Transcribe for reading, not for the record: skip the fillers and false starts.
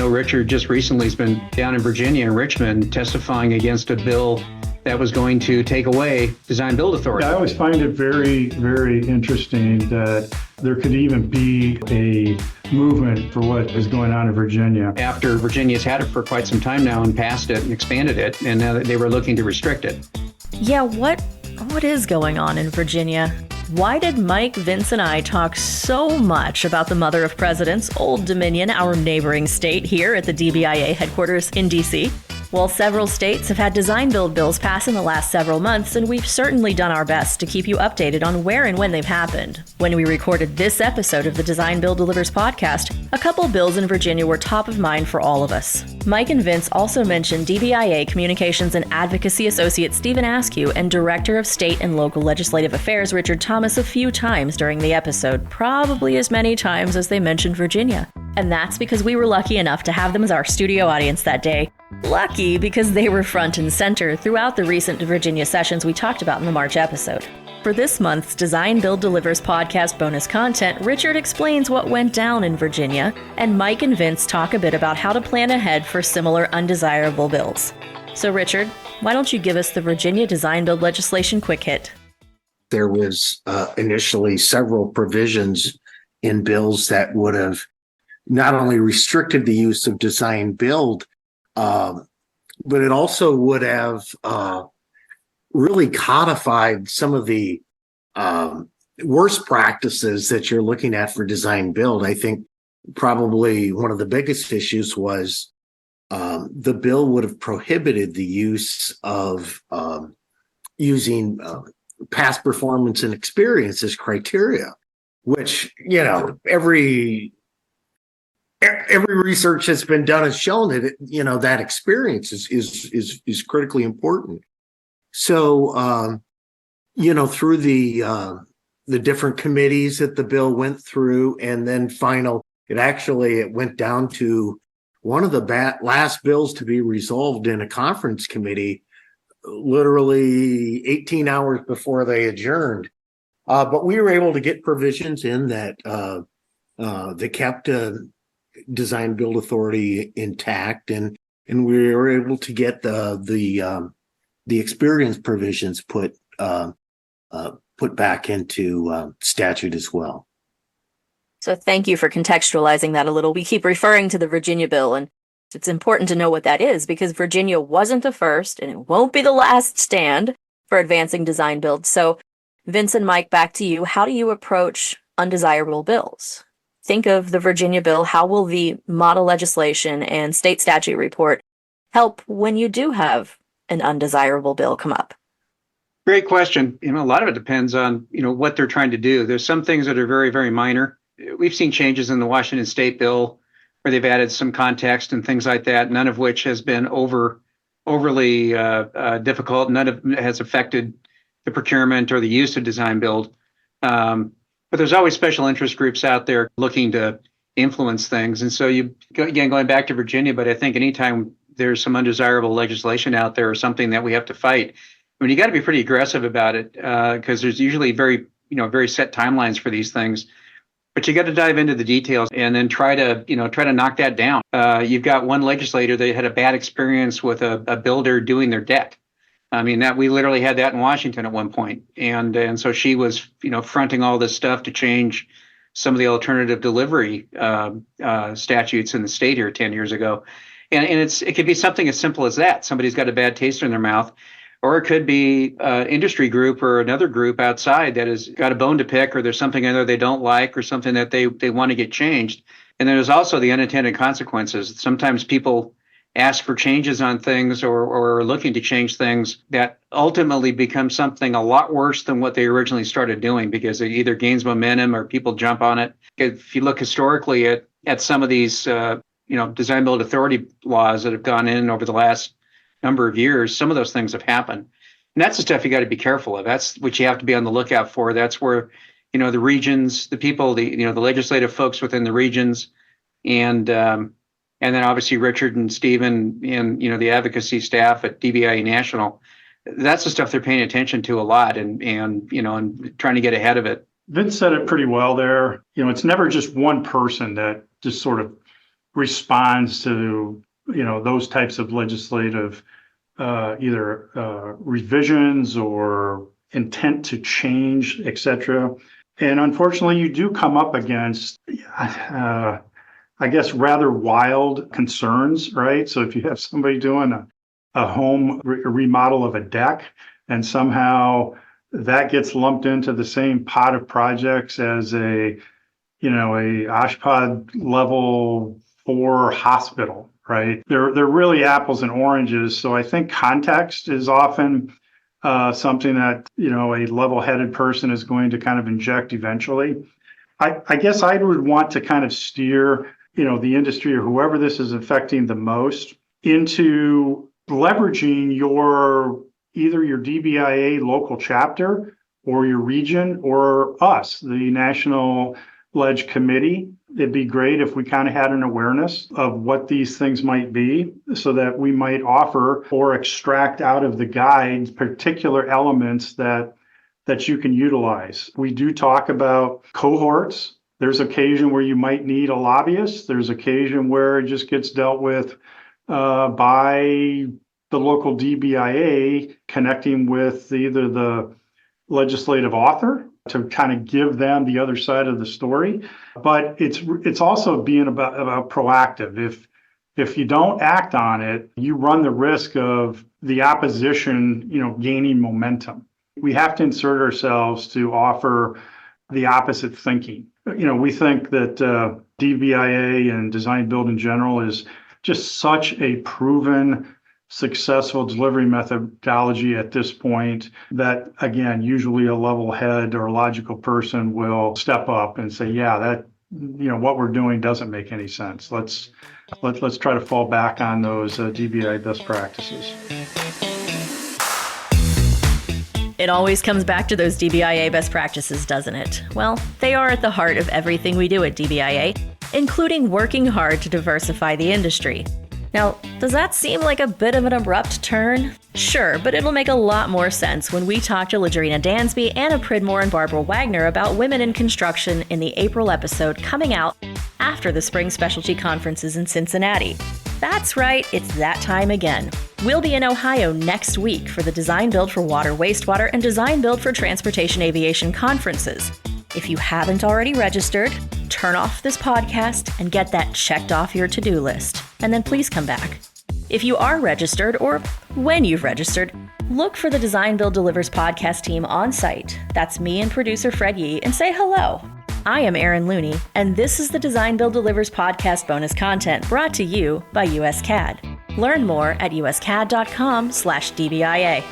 know Richard just recently has been down in Virginia in Richmond testifying against a bill that was going to take away Design-Build Authority. I always find it very, very interesting that there could even be a movement for what is going on in Virginia. After Virginia's had it for quite some time now and passed it and expanded it, and now they were looking to restrict it. Yeah, what is going on in Virginia? Why did Mike, Vince, and I talk so much about the mother of presidents, Old Dominion, our neighboring state, here at the DBIA headquarters in D.C.? Well, several states have had design-build bills pass in the last several months, and we've certainly done our best to keep you updated on where and when they've happened. When we recorded this episode of the Design-Build Delivers podcast, a couple bills in Virginia were top of mind for all of us. Mike and Vince also mentioned DBIA Communications and Advocacy Associate Stephen Askew and Director of State and Local Legislative Affairs Richard Thomas a few times during the episode, probably as many times as they mentioned Virginia. And that's because we were lucky enough to have them as our studio audience that day. Lucky because they were front and center throughout the recent Virginia sessions we talked about in the March episode. For this month's Design Build Delivers podcast bonus content, Richard explains what went down in Virginia, and Mike and Vince talk a bit about how to plan ahead for similar undesirable bills. So Richard, why don't you give us the Virginia Design Build legislation quick hit? There was initially several provisions in bills that would have not only restricted the use of design build, but it also would have really codified some of the worst practices that you're looking at for design build. I think probably one of the biggest issues was the bill would have prohibited the use of using past performance and experience as criteria, which, you know, every research that's been done has shown that that experience is critically important. So through the different committees that the bill went through, and then it went down to one of the last bills to be resolved in a conference committee, literally 18 hours before they adjourned. But we were able to get provisions in that kept Design Build Authority intact, and we were able to get the experience provisions put back into statute as well. So thank you for contextualizing that a little. We keep referring to the Virginia bill, and it's important to know what that is, because Virginia wasn't the first and it won't be the last stand for advancing design build. So Vince and Mike, back to you. How do you approach undesirable bills? Think of the Virginia bill. How will the model legislation and state statute report help when you do have an undesirable bill come up? Great question. A lot of it depends on, what they're trying to do. There's some things that are very, very minor. We've seen changes in the Washington State bill where they've added some context and things like that, none of which has been overly difficult. None of it has affected the procurement or the use of design build. But there's always special interest groups out there looking to influence things. And so going back to Virginia, but I think anytime there's some undesirable legislation out there or something that we have to fight, you got to be pretty aggressive about it, because there's usually very set timelines for these things. But you got to dive into the details and then try to knock that down. You've got one legislator that had a bad experience with a builder doing their deck. That we literally had that in Washington at one point. And so she was, fronting all this stuff to change some of the alternative delivery statutes in the state here 10 years ago. And it could be something as simple as that. Somebody's got a bad taste in their mouth, or it could be an industry group or another group outside that has got a bone to pick, or there's something in there they don't like, or something that they want to get changed. And then there's also the unintended consequences. Sometimes people ask for changes on things or are looking to change things that ultimately become something a lot worse than what they originally started doing, because it either gains momentum or people jump on it. If you look historically at some of these design build authority laws that have gone in over the last number of years, some of those things have happened. And that's the stuff you got to be careful of. That's what you have to be on the lookout for. That's where, the regions, the people, the legislative folks within the regions, and then obviously Richard and Stephen and, the advocacy staff at DBIA National, that's the stuff they're paying attention to a lot and trying to get ahead of it. Vince said it pretty well there. It's never just one person that just sort of responds to, those types of legislative either revisions or intent to change, et cetera. And unfortunately, you do come up against, I guess, rather wild concerns, right? So if you have somebody doing a home remodel of a deck, and somehow that gets lumped into the same pot of projects as a Oshpod level 4 hospital, right? They're really apples and oranges. So I think context is often something that, a level-headed person is going to kind of inject eventually. I guess I would want to kind of steer, the industry or whoever this is affecting the most into leveraging either your DBIA local chapter or your region or us, the National Ledge Committee. It'd be great if we kind of had an awareness of what these things might be so that we might offer or extract out of the guides particular elements that you can utilize. We do talk about cohorts. There's occasion where you might need a lobbyist. There's occasion where it just gets dealt with by the local DBIA connecting with either the legislative author to kind of give them the other side of the story. But it's also being about proactive. If you don't act on it, you run the risk of the opposition, gaining momentum. We have to insert ourselves to offer the opposite thinking. We think that DBIA and design build in general is just such a proven successful delivery methodology at this point that, again, usually a level head or a logical person will step up and say, yeah, that, what we're doing doesn't make any sense. Let's try to fall back on those DBI best practices. It always comes back to those DBIA best practices, doesn't it? Well, they are at the heart of everything we do at DBIA, including working hard to diversify the industry. Now, does that seem like a bit of an abrupt turn? Sure, but it'll make a lot more sense when we talk to Ladrina Dansby, Anna Pridmore, and Barbara Wagner about women in construction in the April episode coming out after the Spring Specialty Conferences in Cincinnati. That's right, it's that time again. We'll be in Ohio next week for the Design-Build for Water, Wastewater, and Design-Build for Transportation Aviation conferences. If you haven't already registered, turn off this podcast and get that checked off your to-do list. And then please come back. If you are registered, or when you've registered, look for the Design Build Delivers podcast team on site. That's me and producer Fred Yee, and say hello. I am Erin Looney, and this is the Design Build Delivers podcast bonus content brought to you by USCAD. Learn more at uscad.com/DBIA.